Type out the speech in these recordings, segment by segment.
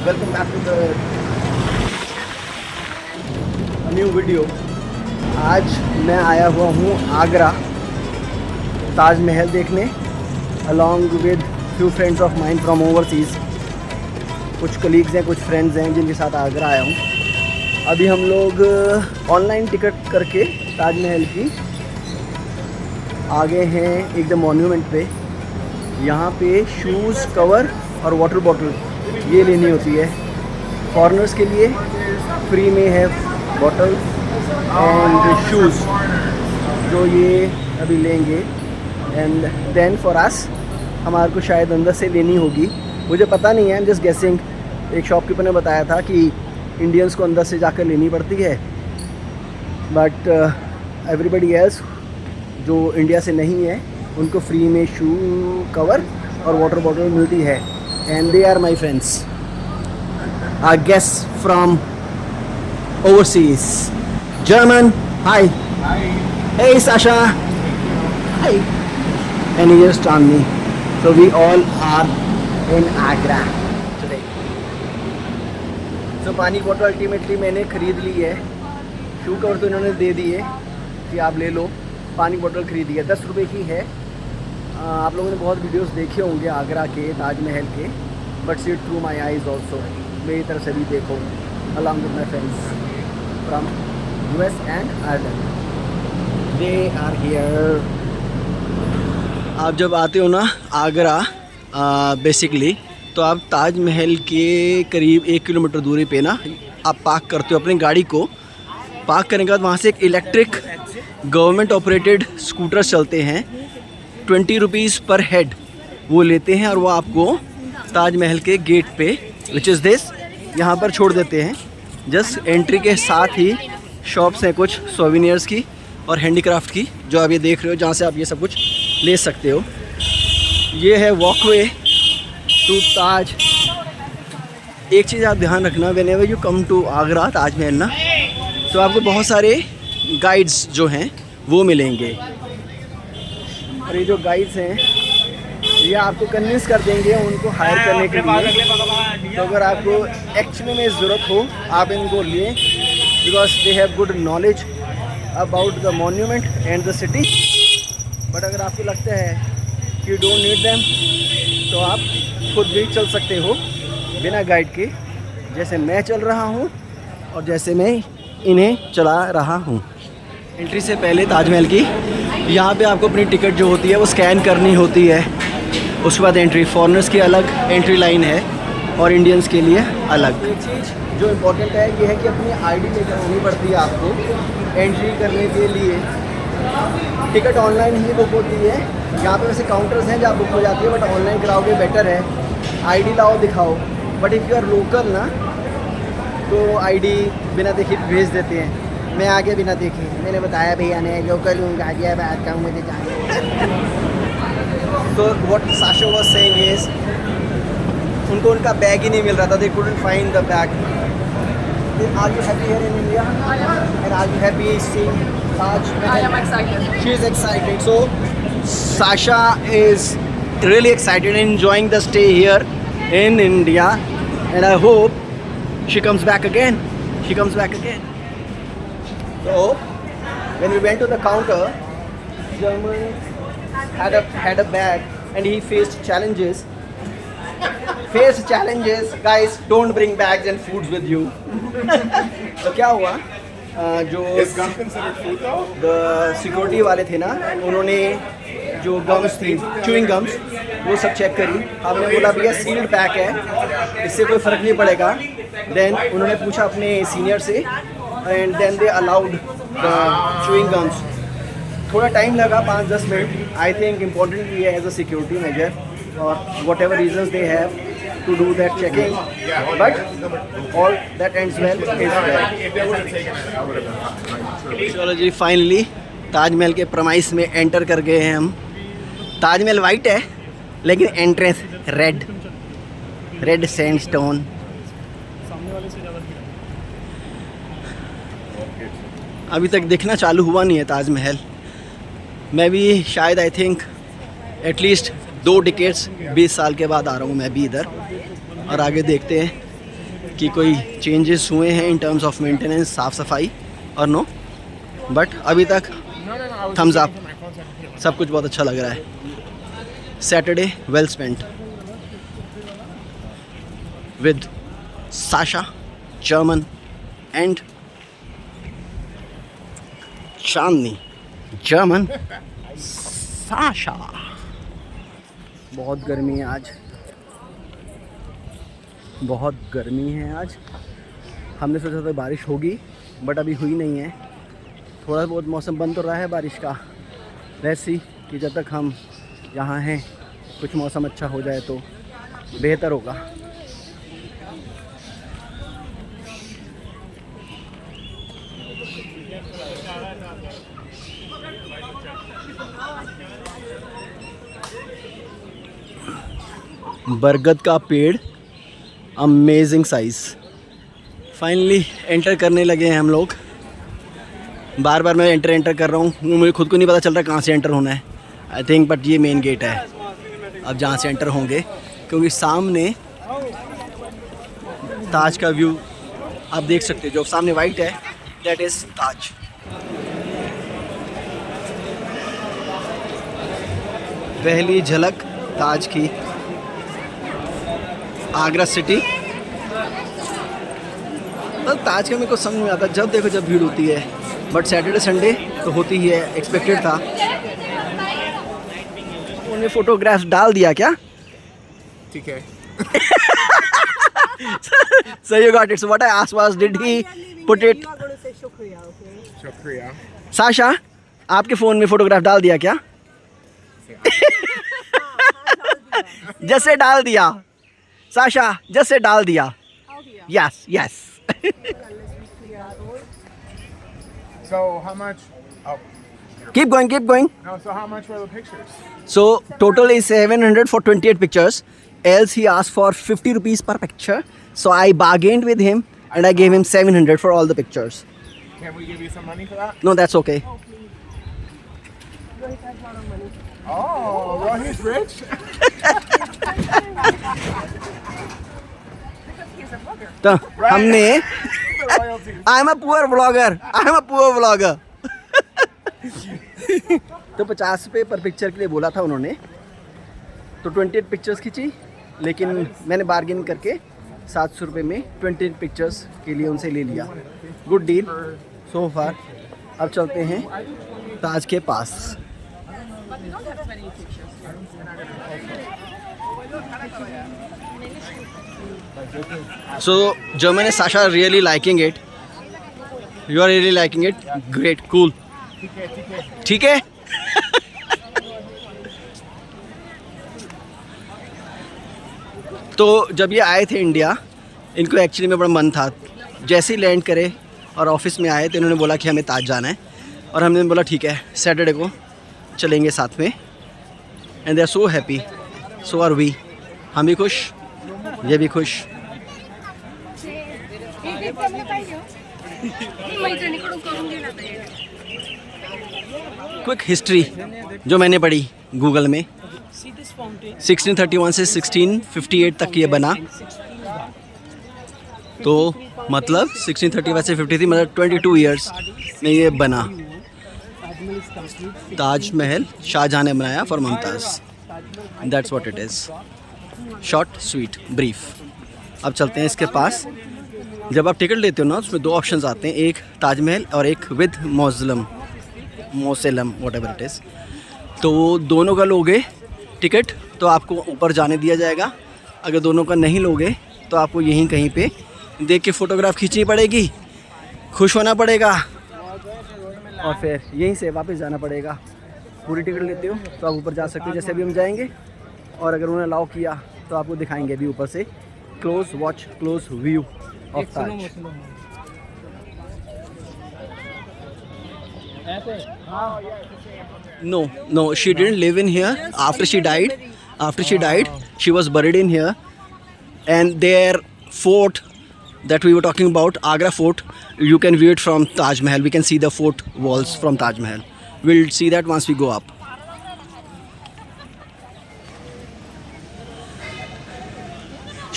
Welcome back to the new video. आज मैं आया हुआ हूँ आगरा ताजमहल देखने along with few friends of mine from overseas. कुछ कलीग्स हैं, कुछ फ्रेंड्स हैं जिनके साथ आगरा आया हूँ। अभी हम लोग ऑनलाइन टिकट करके ताजमहल की आगे हैं एकदम मॉन्यूमेंट पे। यहाँ पे शूज़, कवर और वाटर बॉटल ये लेनी होती है। फॉरेनर्स के लिए फ्री में है बॉटल एंड शूज़ जो ये अभी लेंगे। एंड देन फॉर अस हमारे को शायद अंदर से लेनी होगी, मुझे पता नहीं है, जस्ट गेसिंग। एक शॉपकीपर ने बताया था कि इंडियंस को अंदर से जाकर लेनी पड़ती है, बट एवरीबडी एल्स जो इंडिया से नहीं है उनको फ्री में शू, कवर और वाटर बॉटल मिलती है। And they are my friends, our guests from overseas. German, hi. Hey Sasha. Hi. And he just on me. So we all are in Agra today. So पानी bottle ultimately मैंने ख़रीद ली है। Shoe cover तो इन्होंने दे दिए कि आप ले लो। पानी बॉटल ख़रीदी है, 10 रुपये की है। आप लोगों ने बहुत वीडियोस देखे होंगे आगरा के, ताजमहल के, but see it through my eyes also. मेरी तरफ से भी देखो along with my friends from US and Ireland. They are here. आप जब आते हो ना आगरा बेसिकली, तो आप ताजमहल के करीब 1 किलोमीटर दूरी पे ना आप पार्क करते हो अपनी गाड़ी को। पार्क करने के बाद वहाँ से एक इलेक्ट्रिक गवर्नमेंट ऑपरेटेड स्कूटर चलते हैं, 20 रुपीज़ पर हेड वो लेते हैं, और वो आपको ताजमहल के गेट पे विच इज़ दिस यहाँ पर छोड़ देते हैं। जस्ट एंट्री के साथ ही शॉप्स हैं कुछ सोवेनियर्स की और हैंडीक्राफ्ट की, जो आप ये देख रहे हो, जहाँ से आप ये सब कुछ ले सकते हो। ये है वॉकवे टू ताज। एक चीज़ आप ध्यान रखना, whenever you come to Agra Taj Mahal ना, तो आपको बहुत सारे गाइड्स जो हैं वो मिलेंगे। और ये जो गाइड्स हैं ये आपको कन्विंस कर देंगे उनको हायर करने के लिए। तो अगर आपको एक्चुअली में ज़रूरत हो आप इनको लिए, because they have good knowledge about the monument and the city. But अगर आपको लगता है कि यू डोंट नीड देम, तो आप खुद भी चल सकते हो बिना गाइड के, जैसे मैं चल रहा हूँ और जैसे मैं इन्हें चला रहा हूँ। एंट्री से पहले ताजमहल की यहाँ पे आपको अपनी टिकट जो होती है वो स्कैन करनी होती है। उसके बाद एंट्री, फॉरेनर्स की अलग एंट्री लाइन है और इंडियंस के लिए अलग। एक चीज़ जो इम्पोर्टेंट है ये है कि अपनी आईडी लेकर होनी पड़ती है आपको एंट्री करने के लिए। टिकट ऑनलाइन ही बुक होती है। यहाँ पे वैसे काउंटर्स हैं जहाँ बुक हो जाती है, बट ऑनलाइन कराओगे बेटर है। आईडी लाओ, दिखाओ। But if you are local ना, तो आईडी बिना देखे भेज देते हैं। मैं आगे बिना देखे, मैंने बताया भैया ने लोकल हूँ, गाजियाबाद का हूँ, मुझे जाना। तो what Sasha was saying is, उनको उनका बैग ही नहीं मिल रहा था। They couldn't find the bag. Are you happy here in India? I am. And are you happy seeing Taj? I am excited. She is excited. So Sasha is really excited and enjoying the stay here in India, and I hope she comes back again. She comes back again. So when we went to the counter, German had a bag and he faced challenges. Guys, don't bring bags and foods with you. तो क्या हुआ, जो security वाले थे ना, उन्होंने जो gums थी, च्यूइंग गम्स, वो सब चेक करी। आपने बोला भैया सील्ड पैक है, इससे कोई फ़र्क नहीं पड़ेगा। देन उन्होंने पूछा अपने सीनियर से, and then they allowed the chewing gums. थोड़ा टाइम लगा, 5-10 मिनट। आई थिंक इम्पोर्टेंट भी है as a security measure, or whatever reasons they have to do that checking, but all that ends well is well. चलो जी, finally Taj Mahal के premise में enter कर गए हैं हम। ताजमहल वाइट है लेकिन एंट्रेंस रेड सैंडस्टोन। अभी तक देखना चालू हुआ नहीं है ताजमहल। मैं भी शायद आई थिंक एटलीस्ट 2 डिकेड्स 20 साल के बाद आ रहा हूँ मैं भी इधर, और आगे देखते हैं कि कोई चेंजेस हुए हैं इन टर्म्स ऑफ मेंटेनेंस, साफ़ सफाई और नो, बट अभी तक थम्स अप, सब कुछ बहुत अच्छा लग रहा है। Saturday well spent with Sasha, German and Chandni, German Sasha. बहुत गर्मी है आज, बहुत गर्मी है आज। हमने सोचा था बारिश होगी बट अभी हुई नहीं है। थोड़ा बहुत मौसम बन तो रहा है बारिश का, वैसी कि जब तक हम यहाँ हैं कुछ मौसम अच्छा हो जाए तो बेहतर होगा। बरगद का पेड़, अमेजिंग साइज़। फाइनली एंटर करने लगे हैं हम लोग। बार बार मैं एंटर कर रहा हूँ, मुझे खुद को नहीं पता चल रहा कहाँ से एंटर होना है। आई थिंक बट ये मेन गेट है अब जहाँ से एंटर होंगे, क्योंकि सामने ताज का व्यू आप देख सकते हो। जो सामने वाइट है दैट इज़ ताज। पहली झलक ताज की, आगरा सिटी। तो ताज का मेरे को समझ में आता, जब देखो जब भीड़ होती है, बट सैटरडे संडे तो होती ही है, एक्सपेक्टेड था। उन्होंने फोटोग्राफ्स डाल दिया क्या? ठीक है। So you got it. So what I asked was, did he put it? शुक्रिया। साशा, आपके फोन में फोटोग्राफ डाल दिया क्या? जैसे डाल दिया साशा, जैसे डाल दिया। Yes yes. So how much? Oh, Keep going, keep going. no. So how much were the pictures? So total is 700 for 28 pictures. Else he asked for 50 rupees per picture. So I bargained with him and I gave him 700 for all the pictures. Can we give you some money for that? No, that's okay. Oh, well, he's rich. तो हमने The royalties. I am a poor blogger, I am a poor blogger. तो 50 रुपये पर picture के लिए बोला था उन्होंने, तो 28 पिक्चर्स खींची, लेकिन मैंने बार्गेन करके 700 रुपये में 28 पिक्चर्स के लिए उनसे ले लिया। गुड डील सो फार। अब चलते हैं ताज के पास। So German is Sasha really liking it. You are really liking it. Great, cool. ठीक है। तो जब ये आए थे इंडिया, इनको एक्चुअली में बड़ा मन था, जैसे ही लैंड करे और ऑफिस में आए तो इन्होंने बोला कि हमें ताज जाना है, और हमने बोला ठीक है सैटरडे को चलेंगे साथ में। And they are so happy, so are we. हम भी खुश, ये भी खुश। क्विक हिस्ट्री जो मैंने पढ़ी गूगल में, 1631 से 1658 तक ये बना। तो मतलब 1631 से 53, मतलब 22 ईयर्स में ये बना। ताजमहल शाहजहां ने बनाया for Mumtaz. That's what it is. Short sweet brief. अब चलते हैं इसके पास। जब आप टिकट लेते हो ना, उसमें दो ऑप्शंस आते हैं, एक ताजमहल और एक विद मौज़लम, व्हाटएवर इट इज़। तो दोनों का लोगे टिकट तो आपको ऊपर जाने दिया जाएगा। अगर दोनों का नहीं लोगे तो आपको यहीं कहीं पे देख के फ़ोटोग्राफ खींचनी पड़ेगी, खुश होना पड़ेगा और फिर यहीं से वापस जाना पड़ेगा। पूरी टिकट लेते हो तो आप ऊपर जा सकते हो, जैसे अभी हम जाएंगे। और अगर उन्होंने अलाउ किया तो आपको दिखाएंगे अभी ऊपर से close view of Taj. No, she didn't live in here. After she died, she was buried in here. And their fort that we were talking about, Agra Fort, you can view it from Taj Mahal. We can see the fort walls from Taj Mahal. We'll see that once we go up.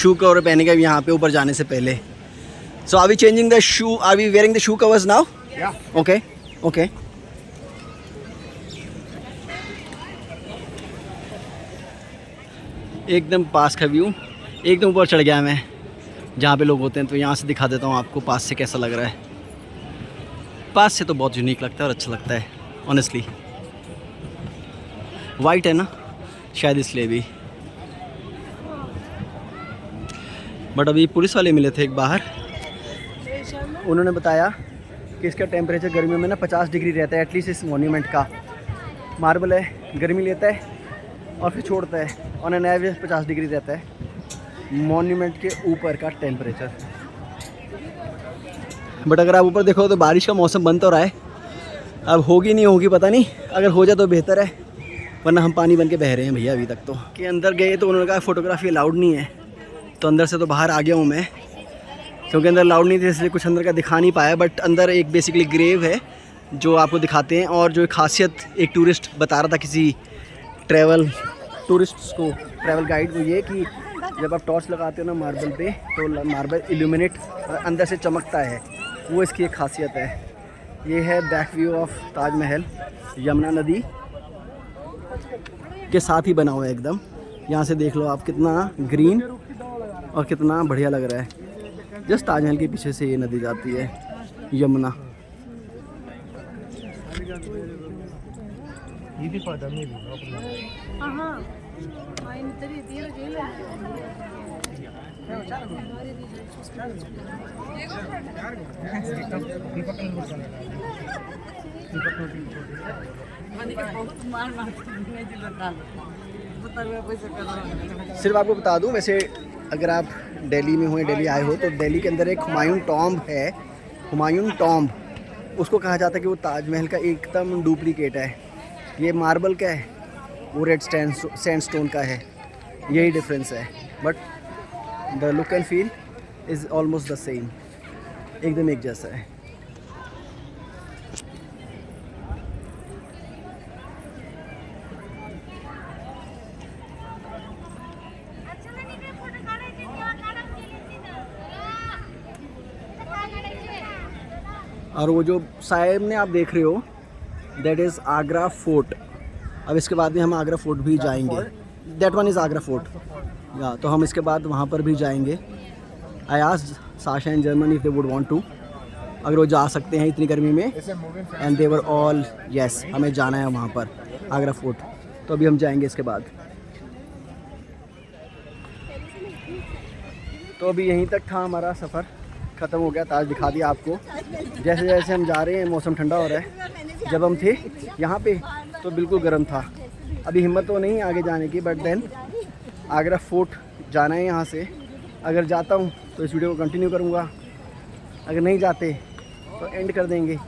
Shoe cover पहनेगा यहाँ पे ऊपर जाने से पहले। So are we changing the shoe, are we wearing the shoe covers now? Yeah. Okay okay. एकदम पास का व्यू, एकदम ऊपर चढ़ गया मैं जहाँ पे लोग होते हैं। तो यहाँ से दिखा देता हूँ आपको पास से कैसा लग रहा है। पास से तो बहुत यूनिक लगता है और अच्छा लगता है ऑनेस्टली। वाइट है ना शायद इसलिए भी। बट अभी पुलिस वाले मिले थे एक बाहर, उन्होंने बताया कि इसका टेम्परेचर गर्मियों में ना 50 डिग्री रहता है एटलीस्ट। इस मॉन्यूमेंट का मार्बल है, गर्मी लेता है और फिर छोड़ता है। ऑन एन एवरेज 50 डिग्री रहता है मॉन्यूमेंट के ऊपर का टेम्परेचर। बट अगर आप ऊपर देखो तो बारिश का मौसम बन तो रहा है, अब होगी नहीं होगी पता नहीं। अगर हो जाए तो बेहतर है, वरना हम पानी बन के बह रहे हैं भैया अभी तक। तो कि अंदर गए तो उन्होंने कहा फ़ोटोग्राफी अलाउड नहीं है, तो अंदर से तो बाहर आ गया हूँ मैं, क्योंकि अंदर अलाउड नहीं थी इसलिए कुछ अंदर का दिखा नहीं पाया। बट अंदर एक बेसिकली ग्रेव है जो आपको दिखाते हैं। और जो खासियत एक टूरिस्ट बता रहा था किसी टूरिस्ट्स को, ट्रैवल गाइड को, ये कि जब आप टॉर्च लगाते हो ना मार्बल पे तो मार्बल इल्यूमिनेट अंदर से चमकता है, वो इसकी एक खासियत है। ये है back view of Taj Mahal, Yamuna नदी के साथ ही बना हुआ है एकदम। यहाँ से देख लो आप कितना ग्रीन और कितना बढ़िया लग रहा है। जस्ट ताजमहल के पीछे से ये नदी जाती है, यमुना। सिर्फ आपको बता दूं, वैसे अगर आप दिल्ली में हो, दिल्ली आए हो, तो दिल्ली के अंदर एक हुमायूं टॉम्ब है। हुमायूं टॉम्ब उसको कहा जाता है कि वो ताजमहल का एकदम डुप्लीकेट है। ये मार्बल का है, वो रेड सैंडस्टोन का है, यही डिफरेंस है। But the look and feel is almost the same, एकदम एक जैसा है। और वो जो सामने आप देख रहे हो दैट इज़ आगरा फोर्ट। अब इसके बाद में हम आगरा फोर्ट भी जाएंगे। That one is Agra fort या, तो हम इसके बाद वहाँ पर भी जाएंगे। I asked Sasha and German if they would want to, अगर वो जा सकते हैं इतनी गर्मी में, and they were all yes, हमें जाना है वहाँ पर आगरा फोर्ट। तो अभी हम जाएंगे इसके बाद। तो अभी यहीं तक था हमारा सफ़र, ख़त्म हो गया। ताज दिखा दिया आपको। जैसे जैसे हम जा रहे हैं मौसम ठंडा हो रहा है। जब हम थे यहाँ पे तो बिल्कुल गर्म था। अभी हिम्मत तो नहीं आगे जाने की, बट देन आगरा फोर्ट जाना है यहाँ से। अगर जाता हूँ तो इस वीडियो को कंटिन्यू करूँगा, अगर नहीं जाते तो एंड कर देंगे।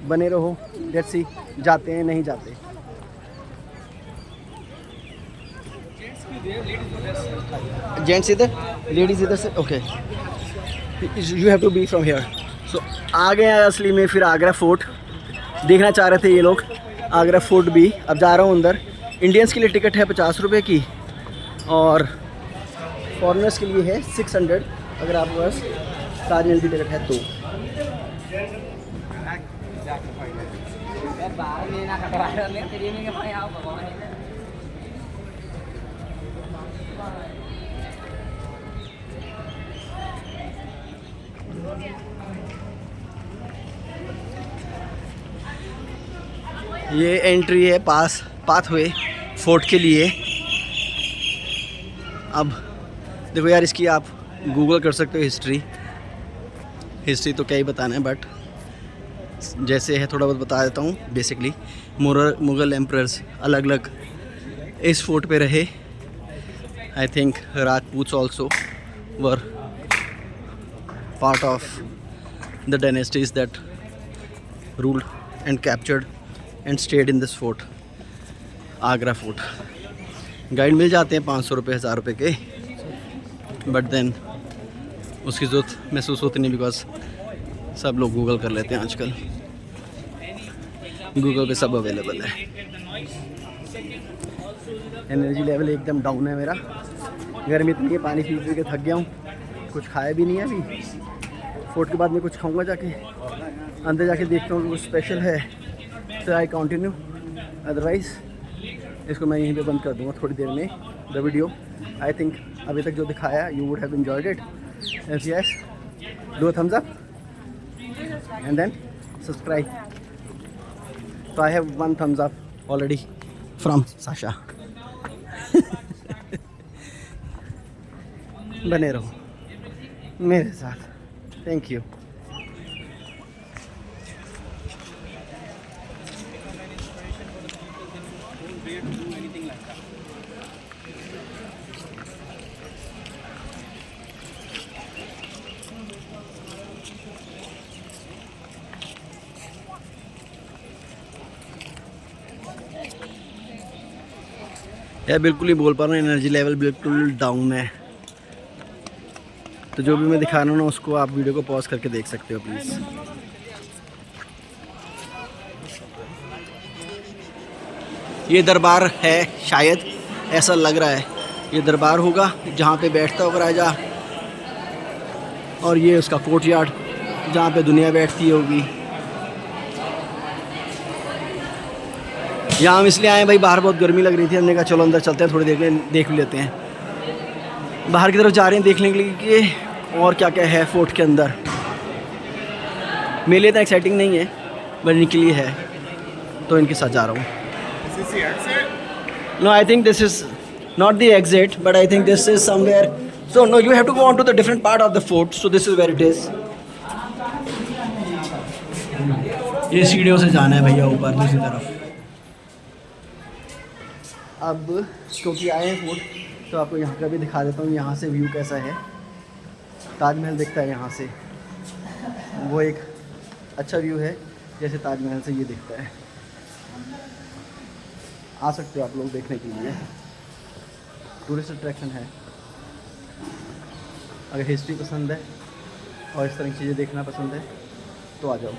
बने रहो, लेट्स सी जाते हैं नहीं जाते। जेंट्स इधर, लेडीज़ इधर से, okay. You have to be from here. So आ गए हैं असली में फिर आगरा फोर्ट देखना चाह रहे थे ये लोग। आगरा फोर्ट भी अब जा रहा हूँ अंदर। इंडियंस के लिए टिकट है 50 रुपये की और फॉरेनर्स के लिए है 600 अगर आपके पास ताजमहल की टिकट है तो। ये एंट्री है पाथवे फोर्ट के लिए। अब देखो यार, इसकी आप गूगल कर सकते हो हिस्ट्री तो क्या ही बताना है, बट जैसे है थोड़ा बहुत बता देता हूँ। बेसिकली मुग़ल एम्परर्स अलग अलग इस फोर्ट पे रहे। I think Rajputs also were part of the dynasties that ruled and captured and stayed in this fort, Agra fort. Guide मिल जाते हैं 500 रुपये 1000 रुपये के, बट देन उसकी ज़रूरत महसूस होती नहीं, बिकॉज सब लोग गूगल कर लेते हैं आजकल। गूगल पे सब अवेलेबल है। एनर्जी लेवल एकदम डाउन है मेरा, गर्मी इतनी है, पानी पी पी के थक गया हूँ, कुछ खाया भी नहीं है अभी। फोर्ट के बाद में कुछ खाऊंगा जाके, अंदर जाके देखता हूँ कुछ स्पेशल है तो आई कंटिन्यू, अदरवाइज़ इसको मैं यहीं पे बंद कर दूँगा थोड़ी देर में द वीडियो। आई थिंक अभी तक जो दिखाया you would have enjoyed it. If yes, do thumbs up and then subscribe. So I have 1 thumbs up already from Sasha. बने रहो मेरे साथ, थैंक यू। यार बिल्कुल नहीं बोल पा रहा हूँ, एनर्जी लेवल बिल्कुल डाउन है। तो जो भी मैं दिखा रहा हूँ ना उसको आप वीडियो को पॉज करके देख सकते हो प्लीज़। ये दरबार है शायद, ऐसा लग रहा है ये दरबार होगा जहाँ पे बैठता होगा राजा, और ये उसका कोर्टयार्ड जहाँ पे दुनिया बैठती होगी। यहाँ हम इसलिए आए भाई, बाहर बहुत गर्मी लग रही थी, हमने कहा चलो अंदर चलते हैं, थोड़ी देर में देख भी लेते हैं। बाहर की तरफ जा रहे हैं देखने के लिए कि और क्या क्या है फोर्ट के अंदर। मेरे लिए तो एक्साइटिंग नहीं है बट इनके लिए है, तो इनके साथ जा रहा हूँ। Is this the exit? No, I think this is not the exit, but I think this is somewhere. So no, you have to go on to the different part of the fort. So this is where it is. ये सीढ़ियों से जाना है भैया ऊपर दूसरी तरफ। अब क्योंकि आए हैं फोर्ट तो आपको यहाँ का भी दिखा देता हूँ, यहाँ से व्यू कैसा है। ताजमहल दिखता है यहाँ से, वो एक अच्छा व्यू है जैसे ताजमहल से ये दिखता है। आ सकते हो आप लोग देखने के लिए, टूरिस्ट अट्रैक्शन है। अगर हिस्ट्री पसंद है और इस तरह की चीज़ें देखना पसंद है तो आ जाओ।